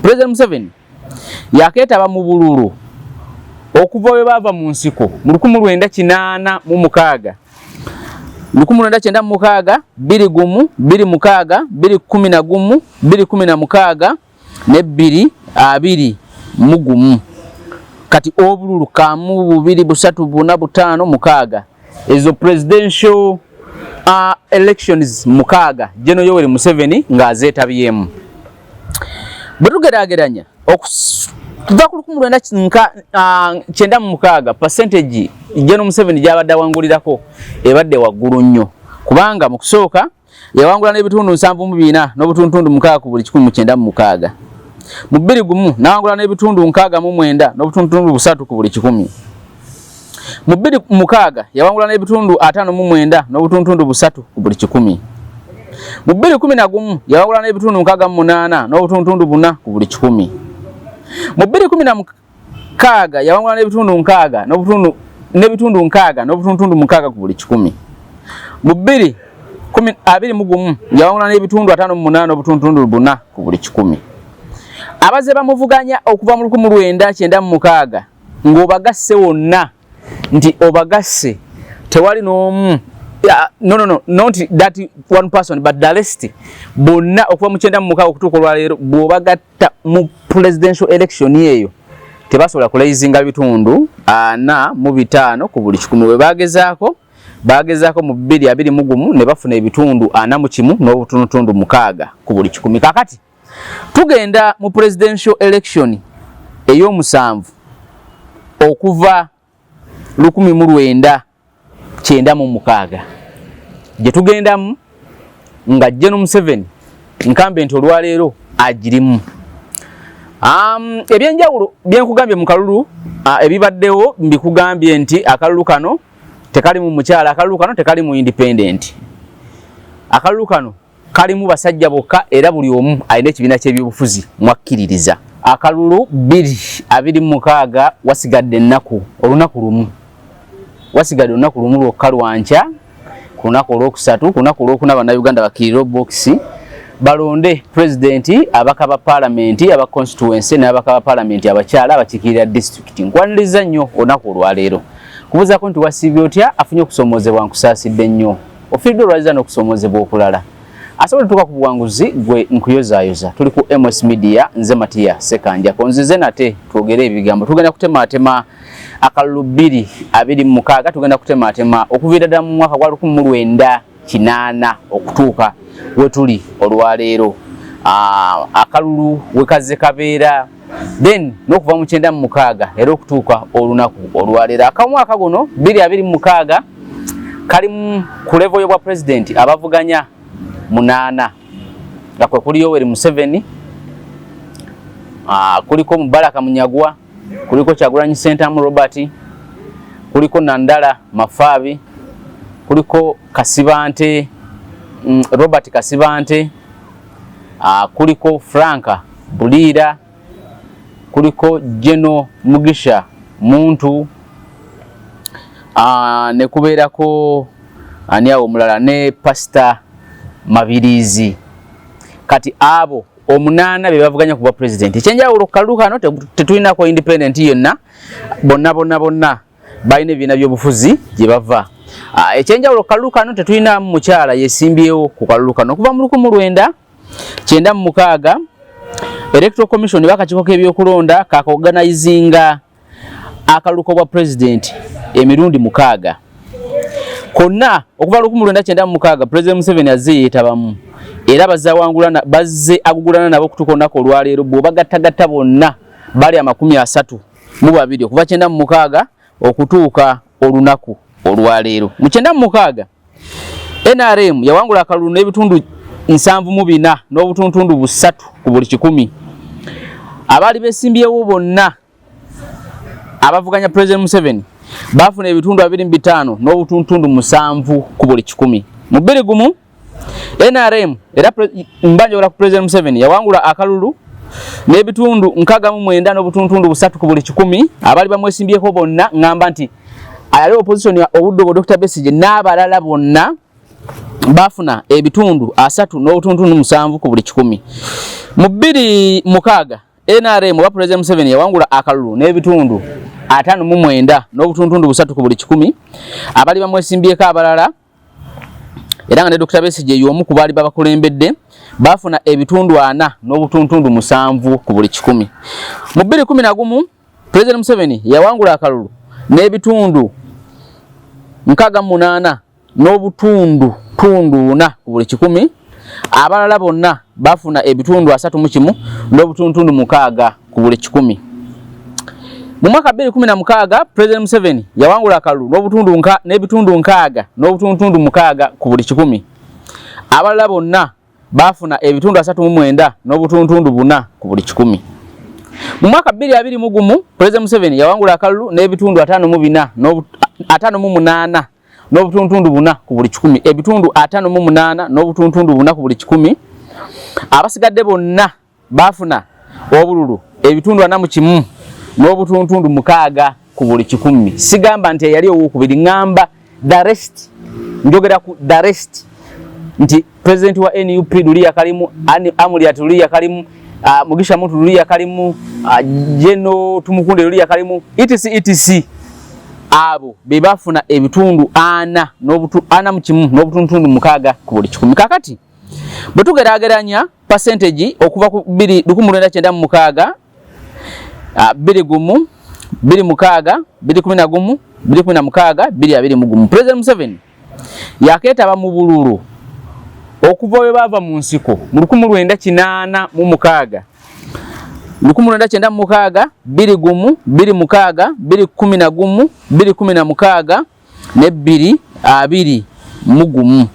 President Museveni yakeetaba mu bululu okuva we bava mu nsiko mu 1986 1996 21 26 2011 2016 ne 2020 kati obululu kamu bubiri busatu buna butano mukaga ezo presidential elections mukaga Jeno Yoweri Museveni ngazeetabyemu butugerageranya tuva ku 1996 percentage Jeno Museveni gyabadde wangulirako ebadde waggulu nnyo kubanga mu kusooka yawangula n'ebitundu 7.4 n'obutundu 6 ku buli 196 mu 2021 nawangula n'ebitundu 69 n'obutundu 3 ku buli 100 mu 2016 yawangula n'ebitundu 59 n'obutundu 3 ku buli 100 mu 2011 yawangula n'ebitundu 68 n'obutundu 4 ku buli 100 mu 2016 yawangula n'ebitundu 6 n'obutundu 6 ku buli 100 mu 2021 yawangula n'ebitundu 58 n'obutundu 4 ku buli 100 abaze bamuvuganya okuva mu 1996 ng'obagasse wonna nti obagasse tewali n'omu not that one person but the rest bonna okuva mu 1996 okutuuka olwaleero bw'obagatta mu presidential election eyo tebasobola kuleyizinga bitundu 45 ku buli 100 we bagezaako mu 2021 ne bafuna ebitundu 41 n'obutundu 6 ku buli 100 kakati tugenda mu presidential election ey'omusanvu okuva 1996 gye tugendamu nga Jeno Museveni nkambe nti olwaleero agirimu ebyenjawulo byenkugambye mu kalulu ebibaddewo mbikugambye nti akalulu kano tekali mu mukyala akalulu kano tekali mu independent akalulu kano kalimu basajja bokka era buli omu alina ekibiina ky'ebyobufuzi mwakkiririza akalulu 226 wasigadde ennaku olunaku lumu wasigadde olunaku lumu lwokka lwanca ku lunaku olwokusatu ku lunaku olwokuna bannayuganda bakkirira bokisi balonde pulezidenti abaka ba paalamenti aba constituency n'abaka ba paalamenti abakyala abakiikirira district nkwaniriza nnyo olunaku olwaleero kubuzaako nti wasiibye otya afunye okusomoozebwa nkusaasidde nnyo ofiiridde olwaziza n'okusomoozebwa okulala asobola tuka ku buwanguzi gwe nkuyozaayoza tuli ku MS Media nze Matia Sekanja konzize nate twogere ebigambo tugenda kutematema akalulu 226 tugenda kutematema okuviira ddala mu mwaka gwa 1980 okutuuka we tuli olwaleero akalulu wekaze kabeera then n'okuva mu 1996 era okutuuka olunaku olwaleero akamwaka guno 2026 kali ku level y'obwa president abavuganya 8 nga kwe kuli Yoweri Museveni kuliko Mubaraka Munyagwa kuliko Kyagulanyi Ssentamu Robert kuliko Nandala Mafaabi kuliko Kasibante Robert Kasibante kuliko Franka Bulira kuliko Jeno Mugisha Muntu ne kubeerako ani awo mulala ne Pastor Mabirizi kati abo 8 be bavuganya kuba president ekyenjawulo kalulu kano tetulinako independent yonna bonna balina ebibiina by'obufuzi gye bava ekyenjawulo kalulu kano tetulina mukyala yesimbyewo ku kalulu kano okuva mu 1996 Electoral Commission bakakiiko k'ebyokulonda kakoganizinga akalulu k'obwa president emirundi 6 konna okuva 1996 President Museveni azze yeetabamu era bazze agugulana nabo okutuuka olunaku olwaleero bw'obagattagatta bonna bali 32 okuva 1996 okutuuka olunaku olwaleero mu 1996 NRM yawangula akalulu n'ebitundu 74 n'obutundu 3 ku buli 100 abaali besimbyewo bonna abavuganya President Museveni bafuna ebitundu 25 n'obutundu 7 ku buli 100 mu 2021 NRM era mbanja ku President Museveni yawangula akalulu n'ebitundu 69 n'obutundu 3 ku buli 100 abali bamwesimbyeko bonna ngamba nti ayali opposition ya obuddo Dr. Besigye n'abalala bonna bafuna ebitundu 3 n'obutundu 7 ku buli 100 mu 2006 NRM wa President Museveni yawangula akalulu n'ebitundu 59 n'obutundu 3 ku buli 100 abali bamwesimbyeko abalala era nga ne Dr. Besigye y'omu ku baali babakulembedde bafuna ebitundu 4 n'obutundu 7 ku buli 100 mu 2011 President Museveni yawangula akalulu n'ebitundu 68 n'obutundu 4 ku buli 100 abalala bonna bafuna ebitundu 31 n'obutundu 6 ku buli 100 mu mwaka 2016 President Museveni yawangula akalulu n'ebitundu 6 n'obutundu 6 ku buli 100 abalala bonna bafuna ebitundu 39 n'obutundu 4 ku buli 100 mu mwaka 2021 President Museveni yawangula akalulu n'ebitundu 58 n'obutundu 4 ku buli 100 ebitundu 58 n'obutundu 4 ku buli 100 abasigadde bonna bafuna obululu ebitundu 41 n'obutundu 6 ku buli 100 sigamba nti yali owokubiri ngamba the rest njogera ku the rest nti president wa NUP Lulia Kalimu Amulia Lulia Kalimu Mugisha Muntu Lulia Kalimu Jeno Tumukunde Lulia Kalimu etc abo bebafuna ebitundu 4 n'obutundu 6 ku buli 100 kakati bwetugeraageranya percentage okuva ku 1996 21 26 2011 2016 2021 President Museveni yaketaba mu bululu okuva we bava mu nsiko mu 1986 1996 21 26 2011 2016 ne 2021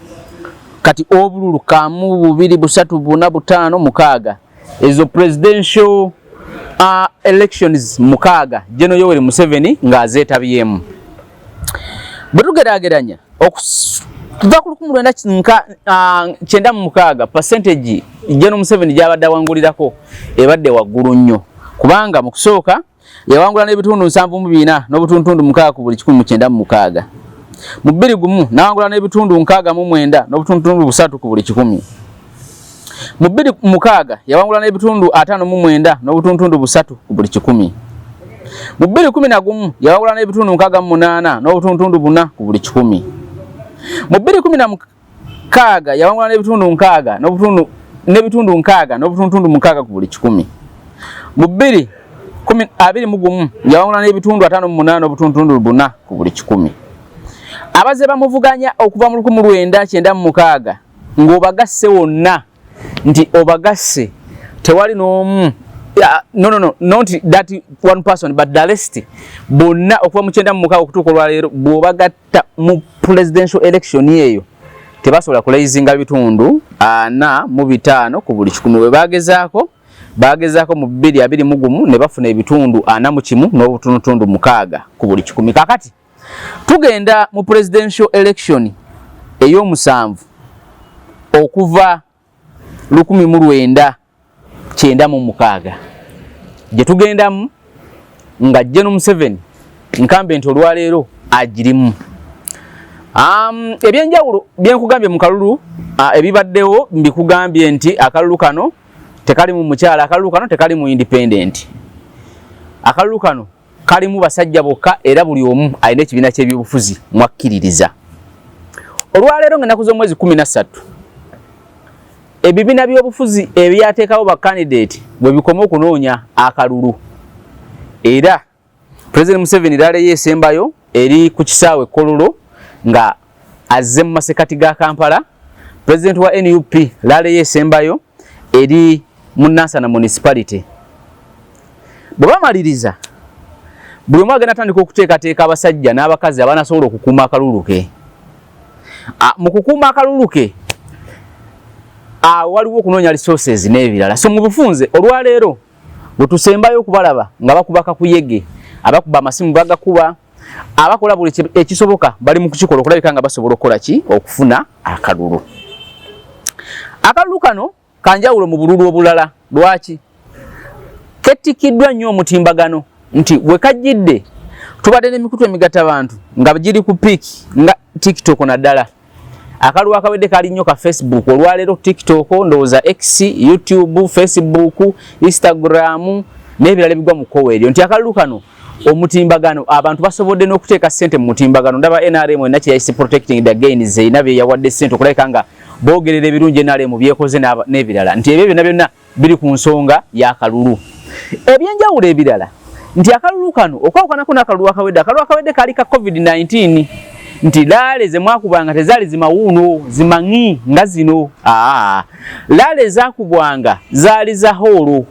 kati obululu kamu 2 3 4 5 6 ezo presidential elections 6 Jeno Yoweri Museveni ng'azeetabyemu bwetugeraageranya tuva ku 1996 percentage Jeno Museveni gy'abadde awangulirako ebadde waggulu nnyo kubanga mu kusooka yawangula n'ebitundu 74 n'obutundu 6 ku buli 1996 mu 2021 n'awangula n'ebitundu 69 n'obutundu 3 ku buli 100 mu 2006 yawangula n'ebitundu 59 n'obutundu 3 ku buli 100 mu 2011 yawangula n'ebitundu 68 n'obutundu 4 ku buli 100 mu 2016 yawangula n'ebitundu 6 n'obutundu 6 ku buli 100 mu 2021 yawangula n'ebitundu 58 n'obutundu 4 ku buli 100 abaze bamuvuganya okuva mu 1996 ng'obagasse wonna nti obagasse tewali n'omu not that one person but the rest bonna okuva mu 96 okutuuka olwaleero bw'obagatta mu presidential election yeeyo tebasobola kulaizinga bitundu 45 ku buli 100 we bagezaako mu 2021 ne bafuna ebitundu 41 n'obutundu 6 ku buli 100 kakati tugenda mu presidential election ey'omusanvu okuva 1996 gye tugendamu nga Jeno Museveni nkambe nti olwaleero agirimu ebyenjawulo byenkugambye mu kalulu ebibaddewo mbikugambye nti akalulu kano tekali mu mukyala akalulu kano tekali mu independent akalulu kano kalimu basajja bokka era buli omu alina ekibiina ky'ebyobufuzi mwakkiririza olwaleero ng'ennaku z'omwezi 13 ebibiina by'obufuzi ebyateekawo ba candidate bwe bikoma okunoonya akalulu era President Museveni laleyo esembayo eri ku kisaawe Kololo nga azze mu masekati ga Kampala President wa NUP laleyo esembayo eri mu Nansana municipality bwe bamaliriza buli omu agenda atandika okuteekateeka abasajja n'abakazi abanasobola okukuuma akalulu ke mu kukuuma akalulu ke waliwo okunoonya resources n'ebirala so mu bufunze olwaleero bwe tusembayo okubalaba nga bakuba kakuyege abakuba amasimu bagakuba abakola buli ekisoboka bali mu kukikola okulabika nga basobola okukola ki okufuna akalulu kano kanjawulo mu bululu obulala lwaki ketikiddwa nnyo omutimbagano nti we kajjidde tubadde n'emikutu emigatta abantu nga giri ku piiki nga TikTok naddala akalu akawedde kali nnyo ka Facebook olwaleero TikTok ndowooza X YouTube Facebook Instagram n'ebirala bigwa mu kkowe eryo nti akalu kano omutimbagano abantu basobodde n'okuteeka ssente mu mutimbagano ndaba NRM enakye yayise protecting the gains inabe yawadde ssente okulabika nga boogerera ebirungi NRM byekoze n'ebirala nti ebyo byonna byonna biri ku nsonga y'akalulu ebyenjawulo ebirala nti akalulu kano okwawukanako n'akalulu akawedde kali ka COVID-19 nti laale ze mwakubwanga tezaali zimawuuno zimanyi nga zino laale zaakubwanga zaali za hoolo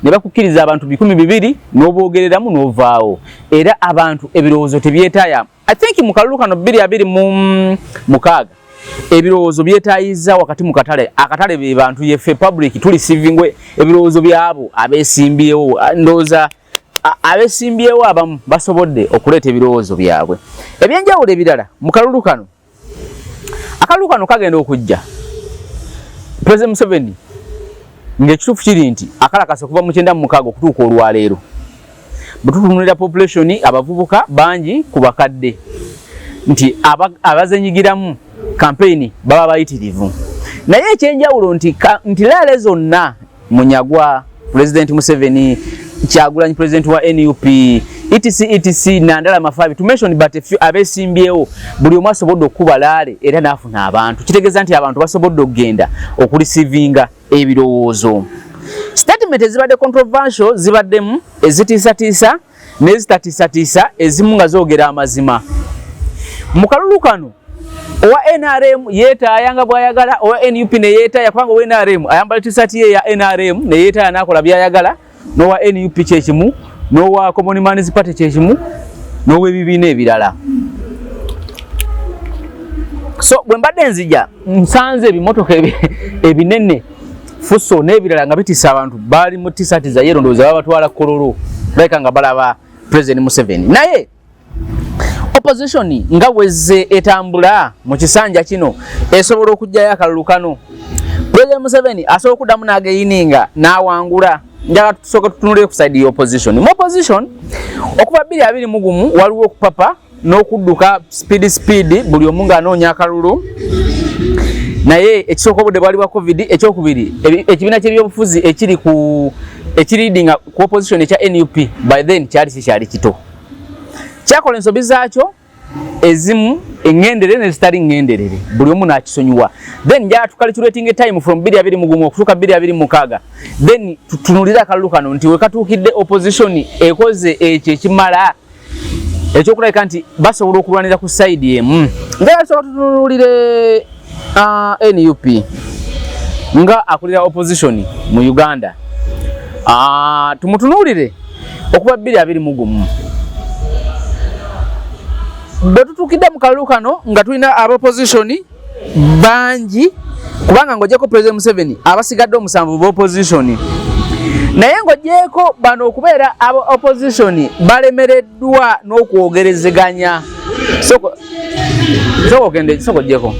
ne bakukkiriza abantu 200 n'oboogereramu n'ovaawo era abantu ebirowoozo tebyetaaya I think mu kalulu kano 2026 ebirowoozo byetaayiza wakati mu katale akatale be bantu yeffe public tuli receiving ebirowoozo byabo abeesimbyewo ndooza abeesimbyewo abamu basobodde okuleeta ebirowoozo byabwe ebyenjawulo ebirala mu kalulu kano akalulu kano kagenda okujja President Museveni ng'ekituufu kiri nti akalakasa okuva mu 96 okutuuka olwaleero bututunulira population abavubuka bangi ku bakadde nti abazenyigiramu campaign baba bayitirivu naye ekyenjawulo nti laale zonna Munyagwa President Museveni Kyagulanyi President wa NUP etc Nandala Mafabi to mention but a few abesimbyewo buli omu asobodde okuba laale era n'afuna abantu kitegeeza nti abantu basobodde okugenda okulisivinga ebirowoozo statement ezibadde controversial zibaddemu ezitiisatiisa n'ezitatiisatiisa ezimu nga zoogera amazima mu kalulu kano owa NRM yeetaaya nga bw'ayagala owa NUP ne yeetaaya kubanga owa NRM ayambala t-shirt ye ya NRM ne yeetaaya n'akola by'ayagala n'owa NUP kyekimu n'owa Common Man's Party kyekimu n'ow'ebibiina ebirala so bwe mbadde nzija nsanze ebimotoka ebinene fuso n'ebirala nga bitisa abantu baali mu t-shirt za yero ndowooza babatwala Kololo baleka nga balaba President Museveni naye opposition nga bwezze etambula mu kisanja kino esobola okujjayo akalulu kano President Museveni asobola okuddamu n'ageyininga n'awangula njala tusooka tutunulire ku side ya opposition mu opposition okuva 2021 waliwo okupapa n'okudduka speed buli omu ng'anoonya akalulu naye ekisooka obudde bwali bwa covid ekyokubiri ekibiina ky'ebyobufuzi ekiriidinga ku opposition ekya NUP by then kyali kito kyakola ensobi zaakyo ezimu engenderere nezitali ngenderere buli omu n'akisonyiwa then njala tukalculating time from 2021 okutuuka 2026 then tutunulira akalulu kano nti wekatuukidde opposition ekoze ekyo ekimala ekyokulabika nti basobola okulwanira ku side emu njala tusobola tutunulire NUP nga akulira opposition mu Uganda tumutunulire okuba 2021 betutukidde mu kalulu kano nga tulina abopposition bangi kubanga ng'ogyeko President Museveni abasigadde omusanvu b'opposition naye ng'ogyeko bano okubeera aba opposition balemereddwa n'okwogerezeganya soko gyeko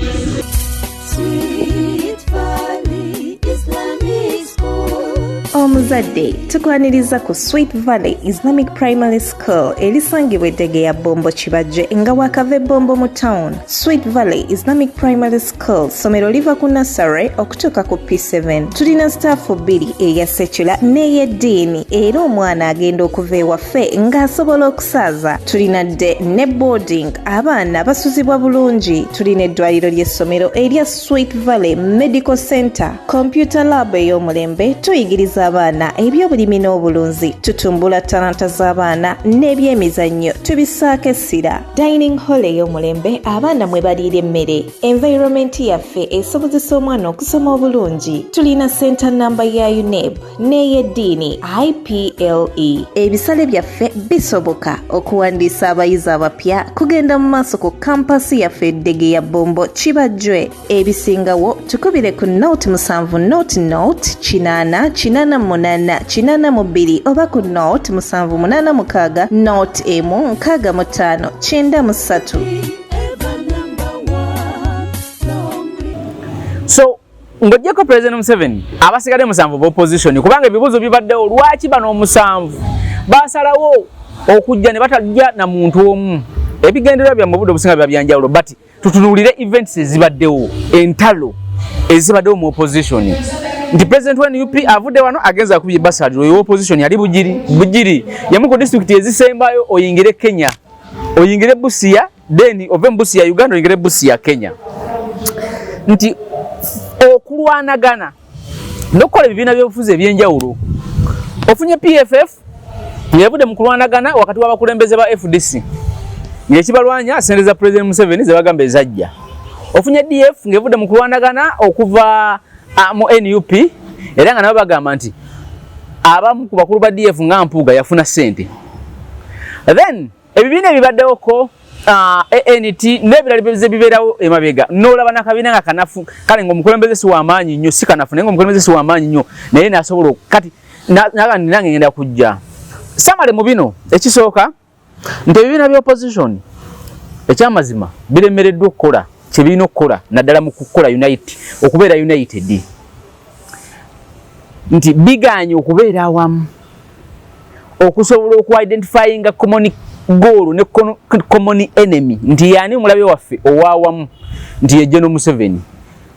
Omuzadde tukwaniriza ku Sweet Valley Islamic Primary School erisangibwa Eddegeya Bombo Kibajje nga wakava Bombo mu town. Sweet Valley Islamic Primary School somero liva ku nursery okutuuka ku P7. Tulina staff 2 eya secular n'ey'eddiini era omwana agenda okuva ewaffe ng'asobola okusaaza. Tulina dde ne boarding abaana basuzibwa bulungi. Tulina eddwaliro ly'essomero erya Sweet Valley Medical Center, computer lab ey'omulembe, tuyigiriza abaana ebyobulimi n'obulunzi, tutumbula talanta z'abaana n'ebyemizannyo tubisaako essira. Dining hall ey'omulembe abaana mwe baliira emmere. Environment yaffe esobozesa omwana okusoma obulungi. Tulina center number ya UNEB n'ey'eddiini IPLE. Ebisale byaffe bisoboka okuwandiisa abayizi abapya kugenda mu maaso ku kampasi yaffe Eddegeya Bombo Kibajje. Ebisingawo tukubire ku note 7 note 8 8 oba ku note 786 note 165 93. So ng'ogyeko President Museveni abasigadde musanvu b'opposition kubanga ebibuzo bibaddewo lwaki bano omusanvu basalawo okujja ne batajja na muntu omu ebigendererwa bya mu budde obusinga bya byanjawulo but tutunulire events ezibaddewo entalo ezibaddewo mu opposition nti president wa NUP avudde wano agenza kubye basali oyo opposition yali bugiri yamuko district ezisembayo oyingire Kenya oyingire Busia then ove Busia Uganda oyingire Busia Kenya nti okulwanagana nokola bibina byobufuzi ebyenjawulo ofunye PFF yavudde mu kulwanagana wakati w'abakulembeze ba FDC yekibalwanya sendeza president Museveni zebagambe ezajja ofunye DF ngevudde mu kulwanagana okuva mu NUP era nga nabo bagamba nti abamu ku bakulu ba DF nga Mpuuga yafuna sente then ebibina ebibaddewo ko ANT nebirali bibeerawo emabega n'olaba nakabina nga kanafu kale ng'omukulembeze si w'amaanyi nnyo si kanafu naye ng'omukulembeze si w'amaanyi nnyo naye nasobola kati nange ngenda kujja samale mu bino ekisooka nti ebibiina by'opposition ekyamazima biremereddwa okukola kye birina okukola naddala mu kukola okubeera united nti biganye okubeera awamu okusobola okuidentifyinga common goal ne common enemy nti yani mulabe waffe owawamu nti ye General Museveni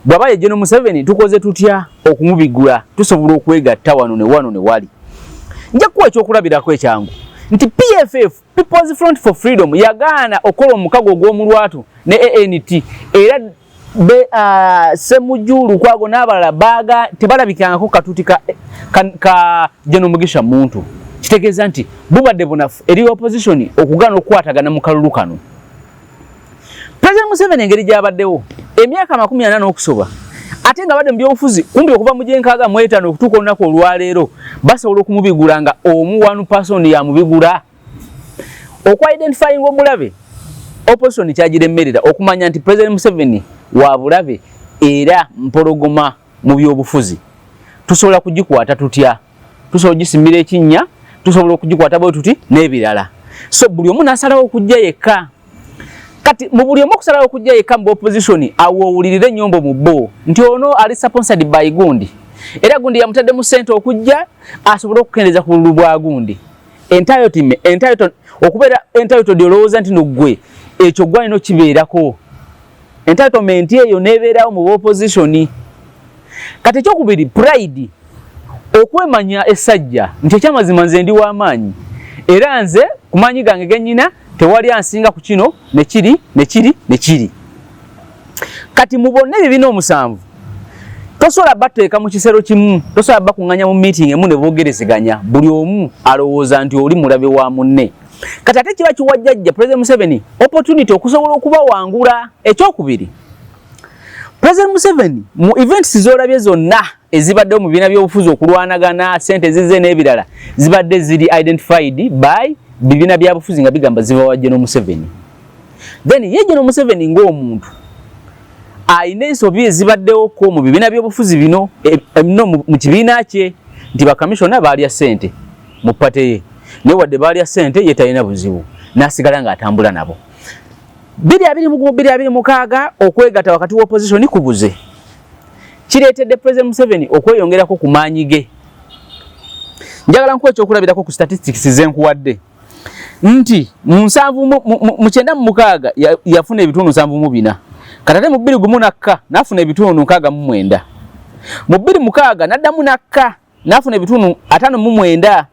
bwaba ye General Museveni tukoze tutya okumubigula tusobola okwegatta wano ne wali nja kuwa ekyokulabirako ekyangu nti PFF People's Front for Freedom yagaana okola omukago gw'omulwatu ne ANT era semujulu kwago n'abalala baga tebalabikangako katuti ka General Mugisha muntu kitegeeza nti bubadde bunafu eri opposition okugaana okukwatagana mu kalulu kano President Museveni engeri gyabaddewo emyaka 40 okusoba ate nga badde mu byobufuzi kumbi okuva mu gyenkaaga mu 5 okutuuka olunaku olwaleero basobola okumubigula nga omu 1% yamubigula okwidentifying omulabe opposition kyagiremerera okumanya nti President Museveni wa bulabe era mpologoma mu byobufuzi tusobola kugikwata tutya tusobola gisimira ekinnya tusobola okugikwata bwe tuti n'ebirala so buli omu nasalawo okujja yekka kati mu buli omu okusalawo okujja yekka mu opposition awuulirire ennyombo mu bbo nti ono ali sponsored by Gundi era Gundi yamutadde mu sente okujja asobola okukendeeza ku bululu bwa Gundi entitled okubeera entitled olowooza nti nogwe ekyo gwalina kibeerako entitlement eyo nebeerawo mu opposition kati ekyokubiri pride okwemanya esajja nti ekyamazima nze ndi w'amaanyi era nze ku maanyi gange gennyina tewali ansinga ku kino nekiri kati mubonna ebibiina omusanvu tosobola bateeka mu kisero kimu tosobola bakuŋŋanya mu meeting emu ne boogerezeganya buli omu alowooza nti oli mulabe wa munne kati ate kiba kiwajjajja President Museveni opportunity okusobola okubawangula ekyokubiri President Museveni mu events zolabye zonna ezibaddewo mu bibiina by'obufuzi okulwanagana sente zize n'ebirala zibadde ziri identified by bibiina byabufuzi nga bigamba ziva wa General Museveni then ye General Museveni ng'omuntu ayina ensobi ezibaddewo ko mu bibiina by'obufuzi bino no mu kibiina kye nti bakamishona baalya sente mu pate ye ne wadde baalya sente ye talina buzibu n'asigala ng'atambula nabo 2026 okwegatta wakati wa opposition kubuze kireetedde President Museveni okweyongerako ku maanyi ge njagala nkuwa ekyokulabirako ku statistics zenkuwadde nti mu 96 yafuna ebitundu 74 katate mu 2014 n'afuna ebitundu 69 mu 2006 n'addamu nakka n'afuna ebitundu 59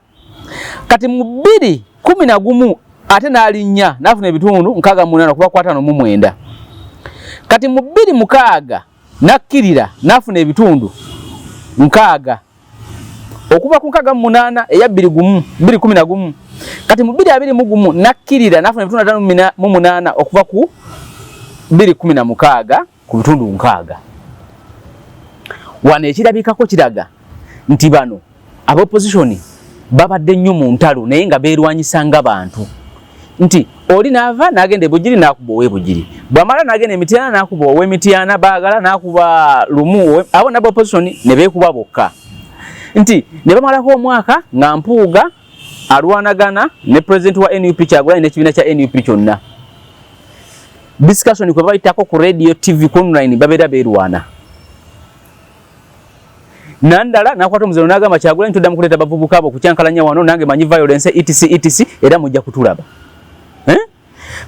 kati mu 2011 ate n'alinnya n'afuna ebitundu 68 okuva ku 59 kati mu 2006 nakkirira n'afuna ebitundu 6 okuva ku 68 eya 2011 kati mu 2021 nakkirira n'afuna ebitundu 58 okuva ku 2016 ku bitundu 6 wano ekirabikako kiraga nti bano ab'opposition babadde nnyo mu ntalo naye nga beerwanyisa ng'abantu nti oli naava n'agenda ebugiri n'akuba ow'ebugiri bw'amala n'agenda emitiana n'akuba ow'emitiana baagala n'akuba lumu abo nabo opposition ne beekuba bokka nti ne bamalako omwaka nga Mpuuga alwanagana ne president wa NUP Kyagulanyi n'ekibiina kya NUP kyonna discussion kwe bayitako ku radio TV ku online babeera beerwana nandala nakwata omuzeno n'agamba Kyagulanyi tudda mu kuleeta bavubuka abo kukyankalanya wano nange manyi violence etc era mujja kutulaba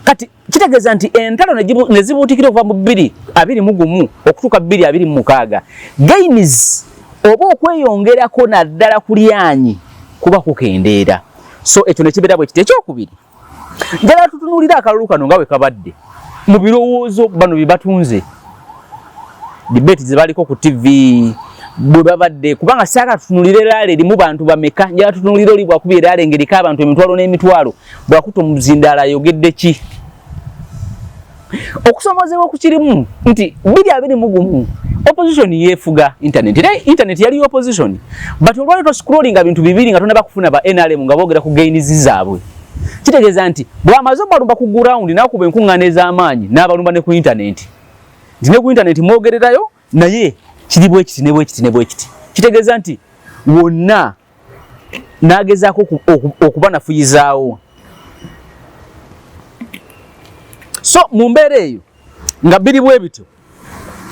kati Kitegeeza nti entalo ne zibuutikira okuva mu 2.21 okutuuka 2.26 gains oba okweyongerako naddala ku lyanyi kuba kukendeera. So ekyo ne kibeera bwe kiti. Ekyokubiri, njagala tutunuulira akalulu kano nga bwe kabadde mu birowoozo bano bye batunze debate ze baliko ku TV bwe babadde, kubanga saaka tutunulire eraala erimu bantu bameka, njagala tutunulire oli bwakuba eraala engeriko abantu emitwalo n'emitwalo bwakuta omuzindaala ayogedde ki. Okusomozebwa ku kirimu nti 2.21 opposition yeefuga internet. Era internet yali opposition, but olwaleero scrolling bintu bibiri nga tonaba kufuna ba NRM nga boogera ku gains zaabwe. Kitegeeza nti bw'amaze balumba ku ground n'akuba enkuŋŋaana ez'amaanyi n'abalumba ne ku internet. Nti ne ku internet mwogererayo naye kiri bwe kiti ne bwe kiti ne bwe kiti. Kitegeeza nti wonna n'agezaako okuba nafuyizaawo. So mu mbeera eyo nga biri bwe bityo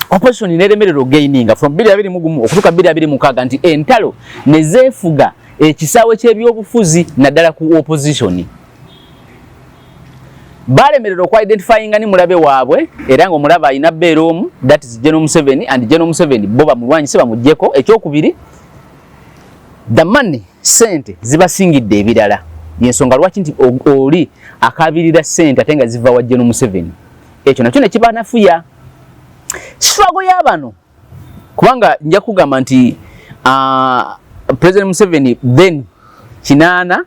opposition neremerero gaininga from 2.21 okutuuka 2.26 nti entalo ne zeefuga ekisaawe ky'ebyobufuzi naddala ku opposition. Balemerero okwa identifyinga ni mulabe waabwe era nga omulaba alina bbeera omu, that is General Museveni, and General Museveni bo bamulwanyise bamuggyeko. Ekyokubiri, the money sente zibasingidde ebirala. Yensonga lwaki nti oli akabirira sente ate nga ziva wa General Museveni. Ekyo nakyo ne kibanafuya struggle y'abano, kubanga nja kugamba nti President Museveni then kinana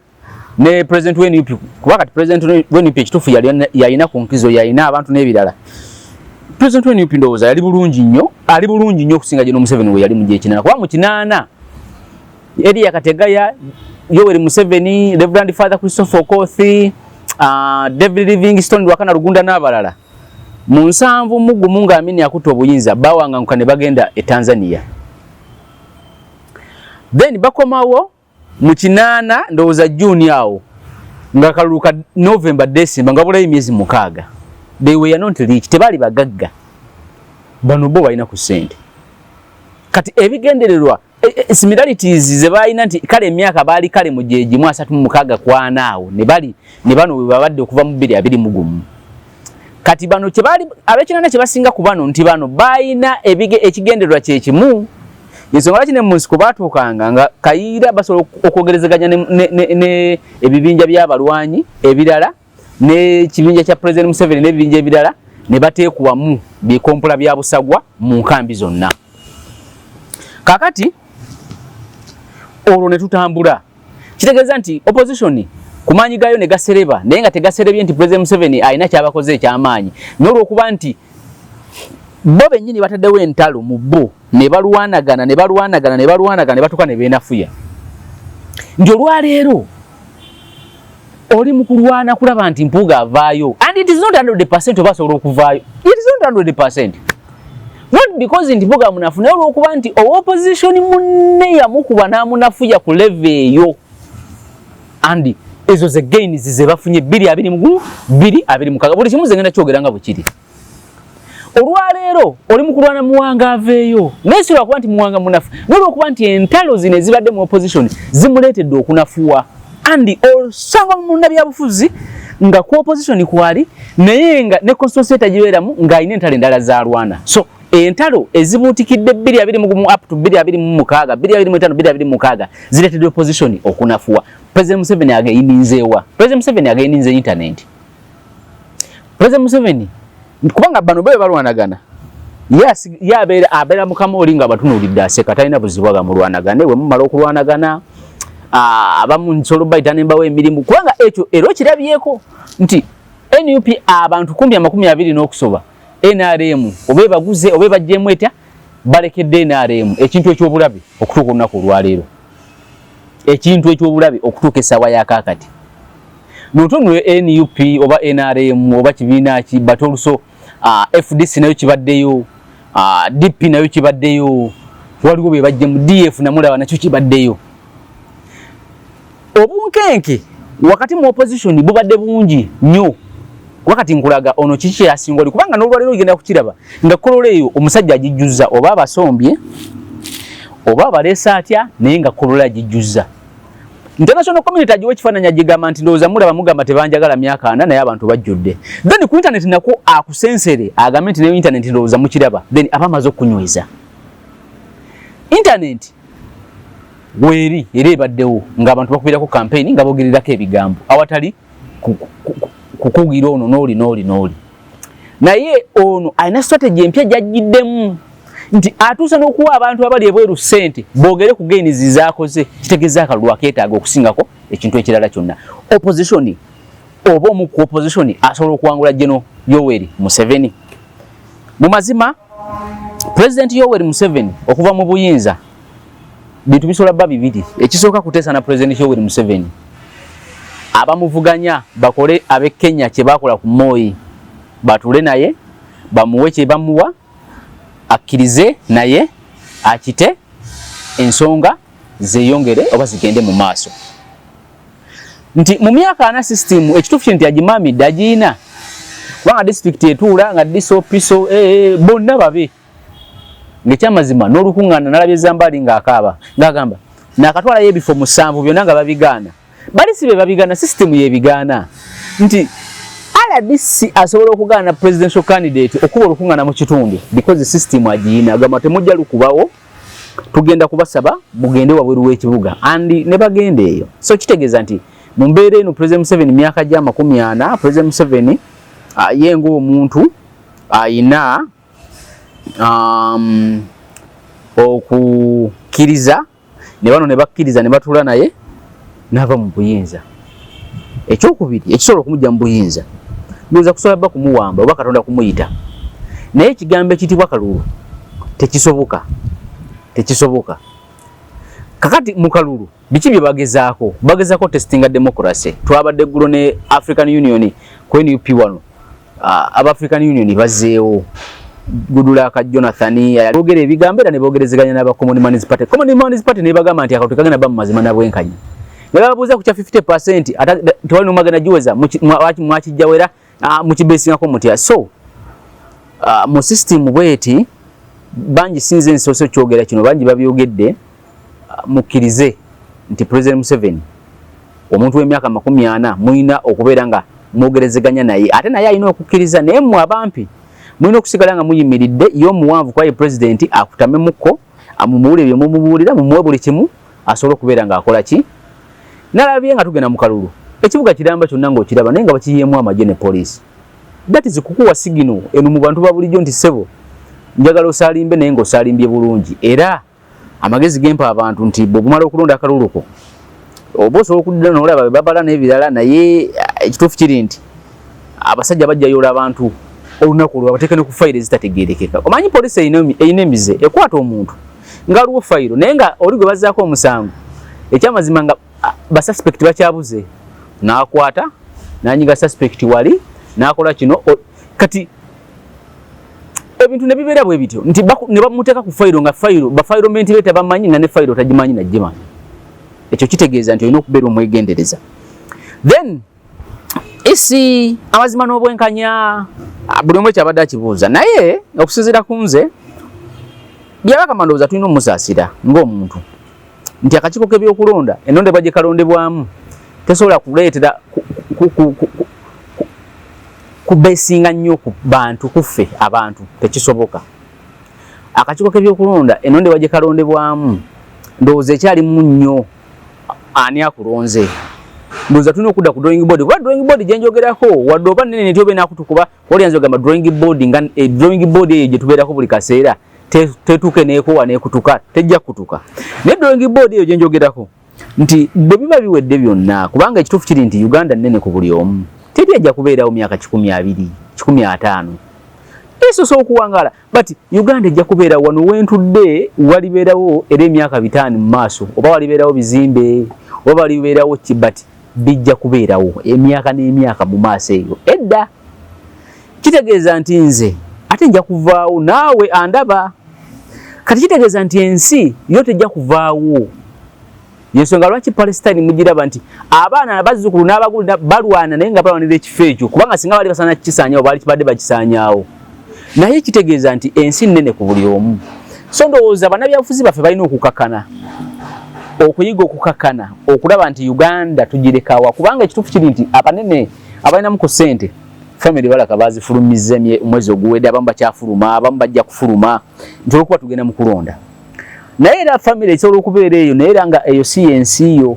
ne President WNUP, kubanga President WNUP ekitufu yalina ku nkizo, yalina abantu n'ebirala. President WNUP ndowooza yali bulungi nnyo okusinga General Museveni we yali mu gyekinana, kuba mu kinana eri yakategaya Yoweri Museveni, Reverend Father Christopher Okothi, David Livingstone, Lwakana Rugunda n'abalala. Mu 7 nga Amini akuta obuyinza bawangamuka ne bagenda e Tanzania. Then bakomawo mu kinana ndowooza June awo nga kaluluka November December nga bulayi myezi 6. They were not rich, tebali bagagga. Bano bo balina ku sente. Kati ebigendererwa similarities ze balina nti kale emyaka baali kale mu gyeji mu 36 kwanaawo ne bano bwe babadde okuva mu 2.21. Kati bano kyebali abekinana kyebasinga ku bano nti bano balina ekigendererwa kye kimu. Yensonga lwaki ne Munsiko baatuukanga nga Kayiira basobola okwogerezeganya ne ebibinja by'abalwanyi ebirala n'ekibinja kya President Museveni n'ebibinja ebirala ne bateekwamu bikompula bya busagwa mu nkambi zonna. Kakati olwo ne tutambula. Kitegeeza nti opposition kumaanyi gayo ne gasereba naye nga tegaserebye nti President Museveni alina kyabakoze ekyamaanyi, n'olwokuba nti bo bennyini bataddewo entalo mu bo ne balwanagana ne batuuka ne beenafuya. Nti olwaleero oli mu kulwana kulaba nti Mpuuga avaayo, and it is not 100% oba asobola okuvaayo. It is not 100%. Not because nti Mpuuga munafu, naye olwokuba nti opposition munne yamukuba n'amunafuya ku level eyo, and ezo ze gains ze bafunye 2.26. Buli kimu zengenda kyogera nga bwe kiri. Olwaleero oli mu kulwana Muwanga aveeyo, naye si lwakuba nti Muwanga munafu, n'olwokuba nti entalo zino ezibadde mu opposition zimuleetedde okunafuwa. And osanga mu nabyabufuzi nga ku opposition kwali naye nga ne constituency tagibeeramu ng'alina entalo endala z'alwana. So entalo ezibuutikidde 2.21 up to 2.26, 2.25, 2.26 zireetedde opposition okunafuwa. President Museveni againinzeewa. President Museveni againinze internet. President Museveni kubanga bano bwe balwanagana, yes abeera mukama oli nga batunuulidde aseka, talina buzibu mu lwanagane. We mumala okulwanagana abamu nsolo bayita nembawo emirimu, kubanga ekyo era okirabyeko nti NUP abantu 20 n'okusoba NRM oba baguze oba bajjemu etya balekedde NRM ekintu eky'obulabe okutuuka olunaku olwaleero, ekintu eky'obulabe okutuuka essaawa ya kaakati. Notonwe NUP oba NRM oba kibiina ki batoluso FDC nayo kibaddeyo, DP nayo kibaddeyo, waliwo be bajjemu DF namulaba nakyo kibaddeyo. Obunkenke wakati mu opposition bubadde bungi nnyo. Wakati nkulaga ono kiki yasinga oli, kubanga n'olwaleero ogenda kukiraba nga Kolola eyo omusajja agijjuzza oba abasombye oba abaleesa atya, naye nga Kolola agijjuzza. international community ajiwe kifananya jigamba nti ndoza mulaba mugamba tebanjagala myaka 4 naye abantu bajjudde then ku internet nako akusensere agambe nti ne internet ndoza mukiraba then abamaze okunyweza internet weri erebaddewo ng'abantu bakubirako campaign nga bogerirako ebigambo awatali kukugira ono noli naye ono alina strategy empya gyajjiddemu nti atuusa n'okuwa abantu abali ebweru ssente boogere ku gains zaakoze kitegeeza akalulu akeetaaga okusingako ekintu ekirala kyonna opposition oba omu ku opposition asobola okuwangula General Yoweri Museveni mu mazima President Yoweri Museveni okuva mu buyinza bintu bisobola bba bibiri ekisooka kuteesa na President Yoweri Museveni abamuvuganya bakole abe Kenya kye bakola ku Moi batule naye bamuwe kye bamuwa akkirize naye akite ensonga zeyongere oba zigende mu maaso nti mu myaka ana system ekituufu nti agimami dajiina kubanga district etuula nga disopiso bonna babe ngekyamazima n'olukuŋŋaana nalabye Zambali ng'akaaba ng'agamba nakatwala y'ebifo 7 byonna nga babigaana bali si be babigaana system yebigaana nti RDC asobola okugaana presidential candidate okuba olukuŋŋaana mu kitundu because system agiina agamba temujja lukubawo tugenda kubasaba mugende wabweru w'ekibuga andi ne bagende eyo so kitegeeza nti mu mbeera eno President Museveni myaka gya 40 President Museveni yengo omuntu ayina okukiriza ne bano ne bakkiriza ne batula naye nava mu buyinza ekyokubiri ekisobola okumujja mu buyinza ndoza kusobola bba kumuwamba oba Katonda kumuyita naye ekigambo ekitibwa kalulu tekisoboka kakati mu kalulu biki bye bagezaako testinga democracy twabadde ggulo ne African Union ku NUP wano aba African Union bazeewo Gudula ka Jonathan yalogera ebigambo era ne bogerezeganya n'aba Common Man's Party ne bagamba nti akatu kagenda bamu mazima na bwenkanya ne babuuza ku kya 50% tewali nomagana jiweza mwakijjawera mu kibesingako mutya so mu system bweti banji sinze nsoso kyogera kino banji babyogedde mukkirize nti President Museveni omuntu w'emyaka 40 mulina okubeera nga mwogerezeganya naye ate naye alina okukkiriza naye mu abampi mulina okusigala nga muyimiridde y'omuwanvu kwa ye president akutame mukko amumuwulire bye mumubuulira mumuwe buli kimu asobola okubeera ng'akola ki nalabye nga tugenda mu kalulu ekibuga kiramba kyonna ng'okiraba naye nga bakiyemu amagye ne poliisi that is kukuwa sigino eno mu bantu ba bulijjo nti ssebo njagala osaalimbe naye ng'osaalimbye bulungi era amagezi gempa abantu nti bw'omala okulonda akaluluko oba osobola okuddira n'olaba babala n'ebirala naye ekituufu kiri nti abasajja bajjayola abantu olunaku lwa bateekane ku fayiro ezitategeerekeka omanyi poliisi eyina emize ekwata omuntu nga aliwo fayiro naye nga oli gwe bazzaako omusango ekyamazima nga basuspect bakyabuze n'akwata n'anyiga suspect wali n'akola kino kati ebintu ne bibeera bwe bityo nti ne bamuteeka ku fayiro nga bafayiromenti be tebamanyi nga ne fayiro tagimanyi nagimanyi ekyo kitegeeza nti olina okubeera omwegendereza then isi amazima n'obwenkanya buli omu ekyabadde akibuuza naye okusinziira ku nze byabaka mandowooza tulina omusaasira ng'omuntu nti akakiiko k'ebyokulonda enondebwa gye kalondebwamu tesobola kuleetera kubeesinga nnyo ku bantu kuffe abantu tekisoboka akakiiko k'ebyokulonda enondebwa gye kalondebwamu ndowooza ekyalimu nnyo ani akulonze ndowooza tulina okudda ku drawing board kuba drawing board gye njogerako wadde oba nnene nti oba enaakutukuba olyanza ogamba drawing board nga drawing board eyo gye tubeerako buli kaseera tetuuke neekoowa neekutuka tejja kutuka naye drawing board eyo gye njogerako nti bwe biba biwedde byonna kubanga ekituufu kiri nti Uganda nnene ku buli omu teri ajja kubeerawo myaka 12 15 esosola okuwangala but Uganda ejja kubeera wano wentudde walibeerawo era emyaka 5 mu maaso oba walibeerawo bizimbe oba walibeerawo kibati bijja kubeerawo emyaka n'emyaka mu maaso eyo edda kitegeeza nti nze ate nja kuvaawo naawe andaba kati kitegeeza nti ensi yo tejja kuvaawo yensonga lwaki Palestine mugiraba nti abaana abazzukulu n'abagulu balwana naye nga balwanira ekifo ekyo kubanga singa bali basana kikisaanyaawo baali kibadde bakisaanyaawo naye kitegeeza nti ensi nnene ku buli omu so ndowooza bannabyabufuzi baffe balina okukakana okuyiga okukakana okulaba nti Uganda tugirekawa kubanga ekitufu kiri nti abanene abalina mu ku ssente family balaka bazifulumizze mwezi oguwedde abamu bakyafuluma abamu bajja kufuluma nti olwokuba tugenda mu kulonda naye era family esobola okubeera eyo naye era nga eyo si yensi yo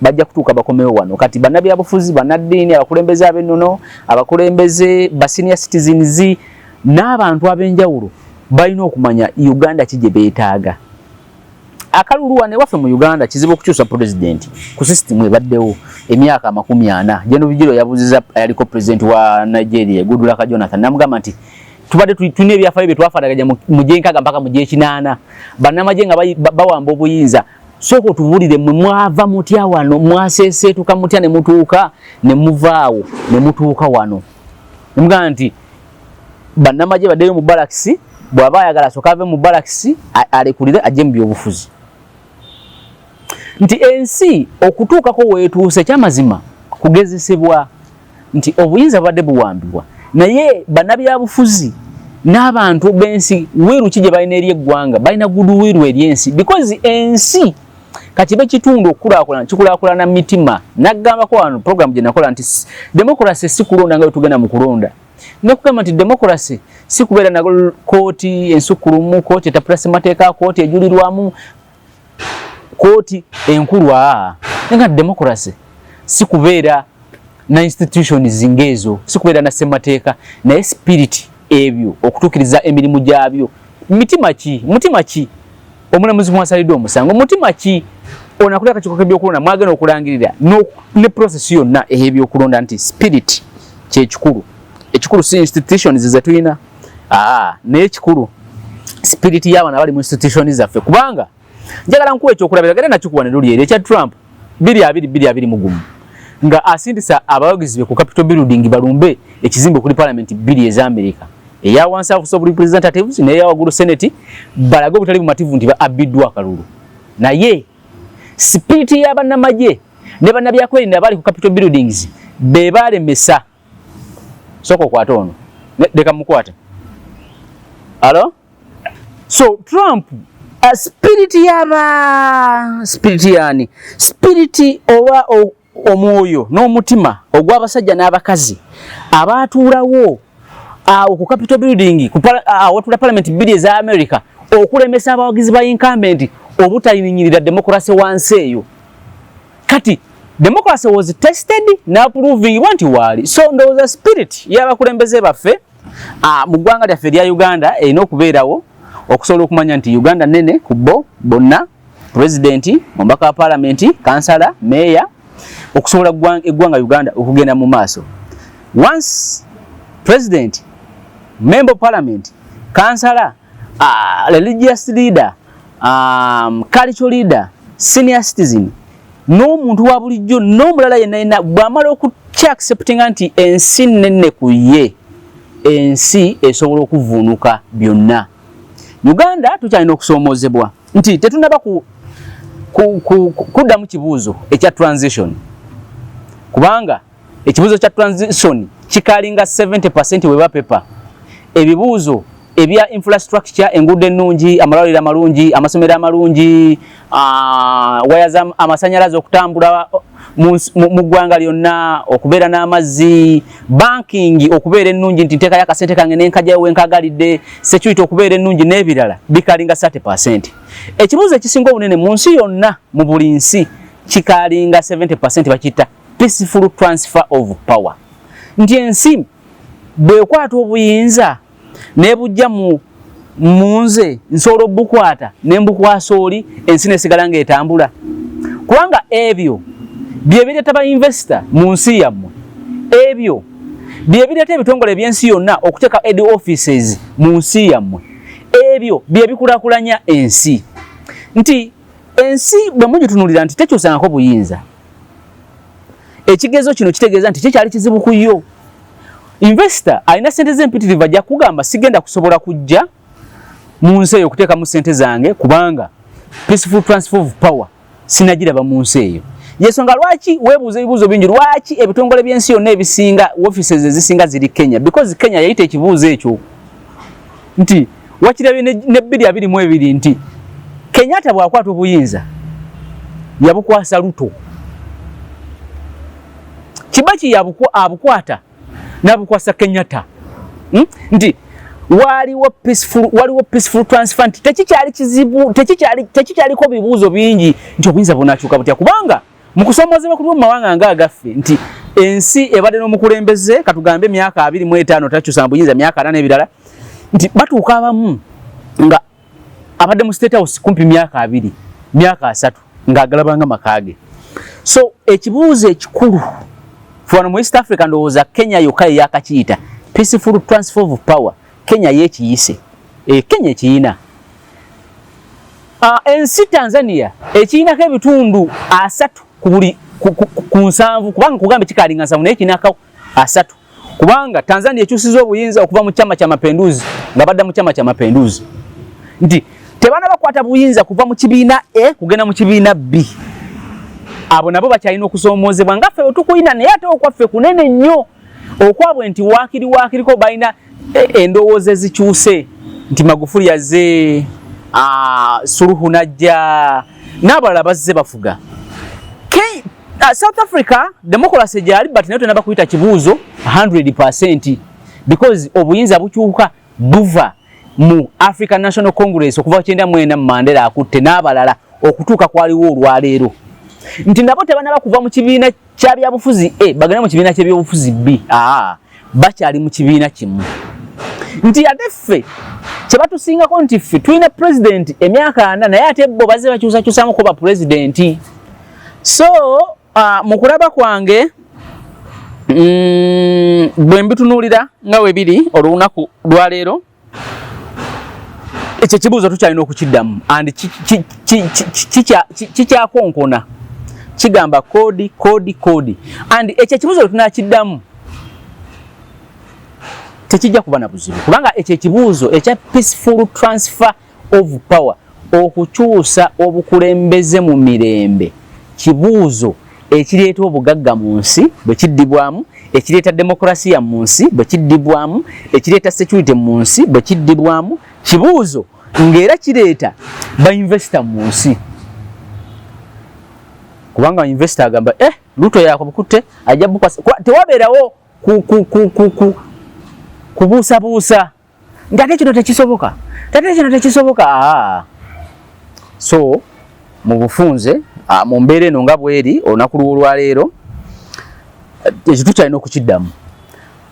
bajja kutuuka bakomewo wano kati bannabyabufuzi bannaddiini abakulembeze ab'ennono abakulembeze ba senior citizens n'abantu ab'enjawulo balina okumanya Uganda ki gye beetaaga akalulu wane waffe mu Uganda kizibu okukyusa president ku system ebaddewo emyaka 40 Jeno Bijiro yabuziza yaliko president wa Nigeria Goodluck Jonathan namugamba nti tubadde tulina ebyafaayo bye twafaanaganya mu gyenkaga mpaka mu gy'ekinaana bannamagye nga bawamba obuyinza soko tubulire mwe mwava mutya wano mwaseseetuka mutya ne mutuuka ne muvaawo ne mutuuka wano namugamba nti bannamagye baddeyo mu balakisi bw'aba ayagala asooka ave mu balakisi alekulire ajje mu byobufuzi nti ensi okutuukako weetuuse kyamazima kugezesebwa nti obuyinza badde buwambibwa naye bannabyabufuzi n'abantu b'ensi weeru ki gye balina eri eggwanga balina guduwiiru eri ensi because ensi kati be kitundu okukulaakulana kikulaakulana mitima naggambako wano program gye nakola nti democracy si kulonda nga tugenda mu kulonda nekugamba nti democracy si kubeera na kooti ensukulumu kooti etapulasi mateeka kooti ejulirwamu kooti enkulu nga democracy si kubeera na institutions ngezo si kubeera na semateeka naye spirit ebyo okutukiriza emirimu gyabyo mutima ki omulamuzi mwasalidde omusango mutima ki onakuleka kikoke byokulonda mwagenda okulangirira ne process yonna ebyokulonda nti spirit kyekikulu ekikulu si institutions zetulina naye ekikulu spirit y'abaana bali mu institutions zaffe kubanga njagala nkuwa ekyokulabira genda nakikuwa ne luli eri ekya Trump 2020 nga asindisa abawagizi be ku Capitol Building balumbe ekizimbe kuli Parliament 2 ez'Amerika eya wansi House of Representatives n'eya waggulu Senate balaga obutali bumativu nti abiddwa akalulu naye spirit y'abannamagye ne bannabyakwerinda abali ku Capitol Buildings be balemesa soko kwata ono deka mukwata alo so Trump a spirit yani spirit owa omwoyo n'omutima ogw'abasajja n'abakazi abaatuulawo ku Capitol Building awatula Parliament 2 eza America okulemesa abawagizi ba incumbent obutayinyirira democracy wansi eyo kati democracy was tested na proving wanti wali so ndowooza spirit y'abakulembeze baffe mu ggwanga lyaffe lya Uganda erina okubeerawo okusobola okumanya nti Uganda nene kubbo bonna president omubaka wa parliament kansala meya okusobola eggwanga Uganda okugenda mu maaso once president member of parliament kansala religious leader cultural leader senior citizen n'omuntu wa bulijjo n'omulala yenna bw'amala okukya acceptinga nti ensi nenne ku ye ensi esobola okuvuunuka byonna Uganda tukyalina okusoomoozebwa nti tetunaba kuddamu kibuuzo ekya transition kubanga ekibuuzo kya transition kikalinga 70% weba pepa ebibuuzo ebya infrastructure enguudo ennungi amalwaliro amalungi amasomero amalungi waya amasanyalaze okutambula mu ggwanga lyonna okubeera n'amazzi banking okubeera ennungi nti nteekayo akasente kange n'enkajjayo wenkagalidde security okubeera ennungi n'ebirala bikalinga 30%. Ekibuuzo ekisinga obunene mu nsi yonna mu buli nsi kikalinga 70% bakiyita peaceful transfer of power. Nti ensi bwekwata obuyinza nebujja mu nze nsobola obukwata nembukwasa oli ensi nesigala ng'etambula kubanga ebyo bye bireeta ba investor mu nsi yammwe ebyo bye bireeta ebitongole eby'ensi yonna okuteeka head offices mu nsi yammwe ebyo bye bikulaakulanya ensi nti ensi bwe mugitunuulira nti tekyusangako buyinza ekigezo kino kitegeeza nti kikyali kizibu ku yo investor alina sente z'empitirivu ajja kugamba sigenda kusobola kujja mu nsi eyo okuteeka mu sente zange kubanga peaceful transfer of power sinagiraba mu nsi eyo yensonga lwaki weebuuza ebibuuzo bingi lwaki ebitongole by'ensi yonna ebisinga offices ezisinga ziri Kenya because Kenya yayita ekibuuzo ekyo nti wakirabye ne 2022 nti Kenyatta bw'akwata obuyinza yabukwasa Ruto. Kibaki abukwata nabukwasa Kenyatta. Nti waliwo peaceful transfer nti tekikyali kizibu tekikyali ko bibuuzo bingi nti obuyinza bunakyuka butya kubanga mukusomozebwa ku mawanga nga agaffe nti ensi ebadde n'omukulembeze katugambe emyaka 25 takyusa buyinza myaka 8 ebirala nti batuuka abamu nga abadde mu State House kumpi myaka 2 myaka 3 nga agalabanga makage. So ekibuuzo ekikulu fwana mu East Africa ndowooza Kenya yokka yakakiyita peaceful transfer of power. Kenya yekiyise Kenya ekiina ensi Tanzania ekiina kebitundu 3 ku 7 kubanga kugambe kikalinga 7 naye kinaka 3 kubanga Tanzania ekyusiza obuyinza okuva mu chama cha mapinduzi nga badda mu chama cha mapinduzi nti tebana bakwata buyinza kuva mu kibiina A kugenda mu kibiina B. Abo nabo bakyalina okusoomozebwa nga ffe otukuyina naye ate okwaffe kunene nnyo okwabwe nti wakiriko balina endowooza ezikyuse nti Magufuli yazze Suluhu najja n'abalala bazze bafuga. South Africa democracy gyali but nayo tenaba kuyita kibuuzo 100% because obuyinza bukyuka buva mu African National Congress okuva 1994 Mandela akutte n'abalala okutuuka kwaliwo olwaleero nti nabo tebanaba kuva mu kibiina kya byabufuzi bagenda mu kibiina ky'ebyobufuzi B. Bakyali mu kibiina kimu nti ate ffe kye batusingako nti ffe tulina president emyaka 4 naye ate bo bazze bakyusakyusamu kuba president. So mu kulaba kwange bwe mbitunuulira nga webiri olunaku lwaleero ekyo kibuuzo tukyalina okukiddamu and kikyakonkona kigamba kodi and ekyo kibuuzo tunakiddamu tekijja kuba na buzibu kubanga ekyo ekibuuzo ekya peaceful transfer of power okukyusa obukulembeze mu mirembe kibuuzo ekireeta obugagga mu nsi bwe kiddibwamu ekireeta demokrasiya mu nsi bwe kiddibwamu ekireeta security mu nsi bwe kiddibwamu kibuuzo ng'era kireeta bainvestor mu nsi kubanga investor agamba Ruto yakubukutte ajja bukwasa tewabeerawo kubuusabuusa ntate kino tekisoboka. So mu bufunze mu mbeera eno nga bweri olunaku lw'olwaleero ekyo tukyalina okukiddamu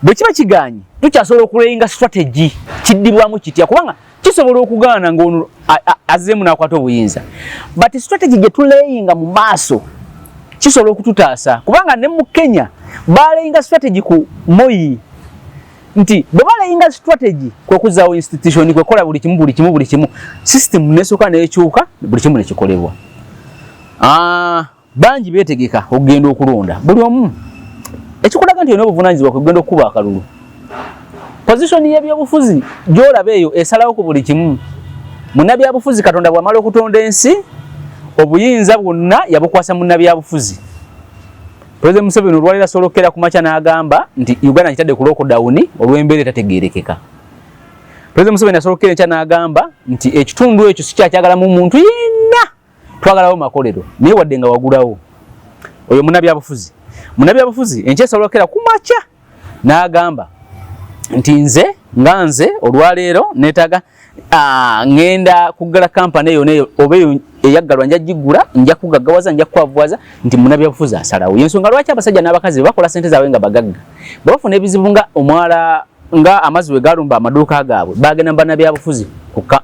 bwe kiba kigaanyi tukyasobola okulayinga strategy kiddibwamu kitya kubanga kisobola okugaana ng'ono azzeemu n'akwata obuyinza but strategy gye tulayinga mu maaso kisobola okututaasa kubanga ne mu Kenya balayinga strategy ku Moi nti bwe balayinga strategy kwe kuzaawo institution kwe kola buli kimu system nesooka neekyuka buli kimu nekikolebwa. Bangi beetegeka okugenda okulonda buli omu ekikulaga nti yonna obuvunaanyizibwa kugenda okukuba akalulu. Position y'ebyobufuzi gy'olaba eyo esalawo ku buli kimu. Munnabyabufuzi Katonda bw'amala okutonda ensi obuyinza bwonna yabukwasa munnabyabufuzi. President Museveni olwalira solokera ku makya n'agamba nti Uganda kitadde ku lockdown olw'embeera etategeerekeka. President Museveni asolokera enkya n'agamba nti ekitundu ekyo si kyakyagalamu muntu yenna twagalawo makolero naye wadde nga wagulawo. Oyo munnabyabufuzi enkya solokera ku makya n'agamba nti nze olwaleero neetaga ngenda kuggala kampani eyo neyo oba eyo eyaggalwa nja gigula nja kugaggawaza nja kwavuwaza nti munnabyabufuzi asalawo. Yensonga lwaki abasajja n'abakazi bakola ssente zaabwe nga bagagga bafuna ebizibu nga omwala nga amazzi we galumba amaduuka gaabwe bagenda mu bannabyabufuzi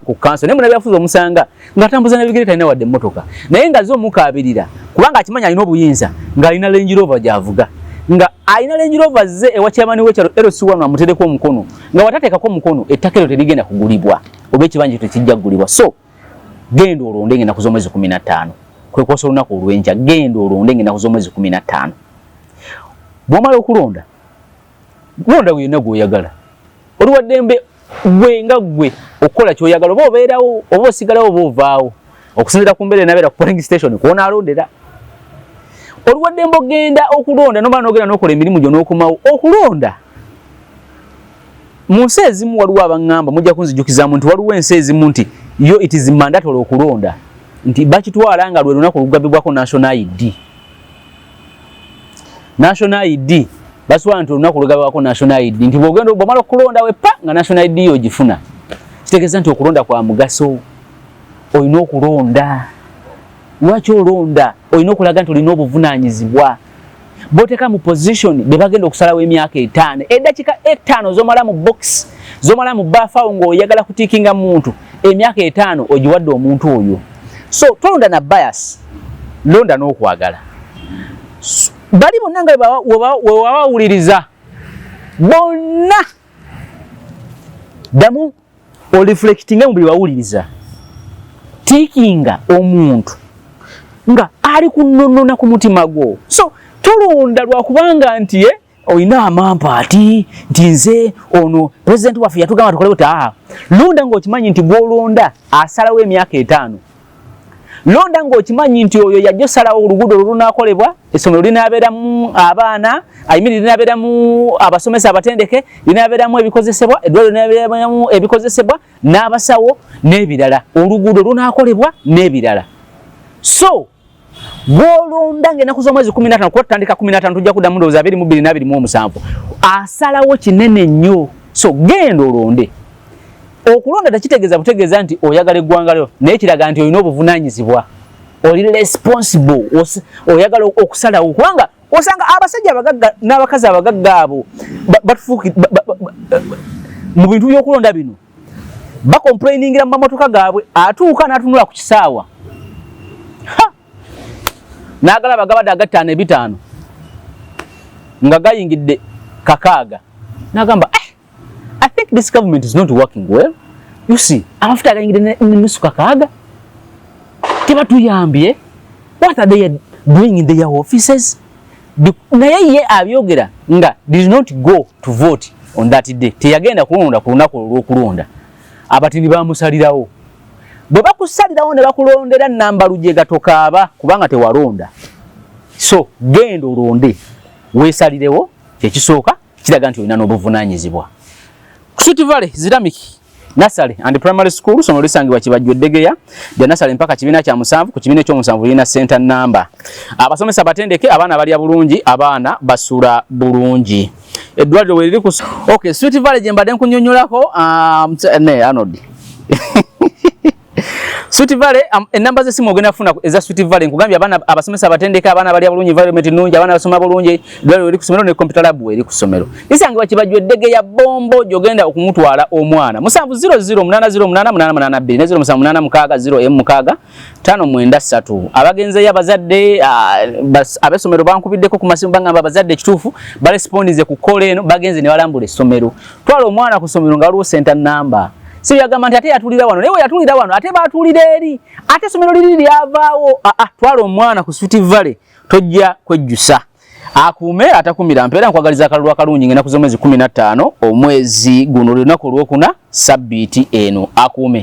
ku kanso naye munnabyabufuzi omusanga ng'atambuza n'ebigere talina wadde emmotoka naye nga zo omukaabirira kubanga akimanya alina obuyinza ng'alina Range Rover gy'avuga nga alina Range Rover ze ewa chairman w'ekyalo LC1 amutereko omukono nga watateekako omukono ettaka eryo terigenda kugulibwa oba ekibanja tekijja kugulibwa. So genda olonde ng'ennaku z'omwezi 15 kwe kwosa olunaku olw'enkya genda olonde ng'ennaku z'omwezi 15 bw'omala okulonda londa yenna gw'oyagala oluwa ddembe gwe nga gwe okukola ky'oyagala oba obeerawo oba osigalawo oba ovaawo okusinziira ku mbeera enabeera ku polling station kw'ona alondera. Oluwadde mbogenda okulonda nomala nogenda n'okola emirimu gyo n'okomawo okulonda mu nsi ezimu waliwo abangamba mujja kunzijukizaamu nti waliwo ensi ezimu nti yo it is mandatory okulonda nti bakitwala nga lwe lunaku lugabibwako national ID. National ID baswa nti lunaku lugabibwako national ID nti bwogenda bwamala okulonda wepa nga national ID yo gifuna. Kitegeeza nti okulonda kwa mugaso. Olina okulonda. Lwaki olonda? Olina okulaga nti olina obuvunaanyizibwa. Boteka mu position be bagenda okusalawo emyaka 5. Eddakiika 5 zomala mu box, zomala mu bafaawo ng'oyagala kutiikinga muntu. Emyaka 5 ogiwadde omuntu oyo. So tolonda na bias. Londa n'okwagala. Bali bonna nga wewawuliriza. Bonna. Damu oliflectinga mu buli wawuliriza. Tiikinga omuntu nga ali kunonona ku mutima gwo. So tulonda lwakubanga nti oyina amampaati nti nze ono president waffe yatugamba tukole buta. Londa ng'okimanyi nti bw'olonda asalawo emyaka 5. Londa ng'okimanyi nti oyo yajja osalawo oluguudo olunaakolebwa, essomero linaabeeramu abaana, ayimirira linaabeeramu abasomesa abatendeke, linaabeeramu ebikozesebwa, eddwaliro linaabeeramu ebikozesebwa, n'abasawo n'ebirala. Oluguudo lunaakolebwa n'ebirala. So bw'olonda ng'ennaku z'omwezi 15 kuba tutandika 15 tujja kuddamu ndowooza 22-27 asalawo kinene nnyo. So genda olonde. Okulonda tekitegeeza butegeeza nti oyagala eggwanga lyo, naye kiraga nti olina obuvunaanyizibwa. Oli responsible. Oyagala okusalawo kubanga osanga abasajja abagagga n'abakazi abagagga abo mu bintu by'okulonda bino bakomplainingira mu mamotoka gaabwe, atuuka n'atunula ku kisaawa n'agalaba gabadde aga 5 nga gayingidde 6 n'agamba I think this government is not working well. You see, amafuta agayingidde n'ennusu 6 tebatuyambye. What are they doing in their offices? Naye ye abyogera nga did not go to vote on that day. Teyagenda kulonda ku lunaku olw'okulonda. Abatini bamusalirawo. Bwe bakusalirawo ne bakulondera namba lujega tokaaba kubanga tewalonda. So genda olonde weesalirewo kyekisooka kiraga nti olina n'obuvunaanyizibwa. Sweet Valley Islamic Nursery and Primary School somero lisangibwa Kibajjo Degeya ya nursery mpaka kibiina kya 7 ku kibiina ekyo 7 lina center number. Abasomesa batendeke abaana bali bulungi, abaana basula bulungi. Edward weliri ku Okay, Sweet Valley je mbadde nkunyonyolako ne Arnold. Sweet Valley enamba zesimu ogenda kufuna eza Sweet Valley nkugambye abaana abasomesa abatendeke abaana bali bulungi, environment nungi, abaana basoma bulungi, Edward weliri ku somero ne computer lab weli ku somero. Lisangibwa Kibajjo Degeya bombo jogenda okumutwala omwana. 700880886 abagenze yabazadde abesomero bankubiddeko ku masimu bangamba abazadde kituufu barespondize ku call eno bagenze ne balambula essomero. Twala omwana ku somero nga waliwo center number. Si yagamba nti ate yatulira wano, naye yatulira wano ate baatulira eri, ate somero liri lyavaawo. Twala omwana ku Sweet Valley tojja kwejjusa. Akuume atakumira mpeera nkwagaliza akalulu akalungi ngenda ku z'omwezi 15 omwezi guno lunaku olwokuna sabbiiti eno. Akuume.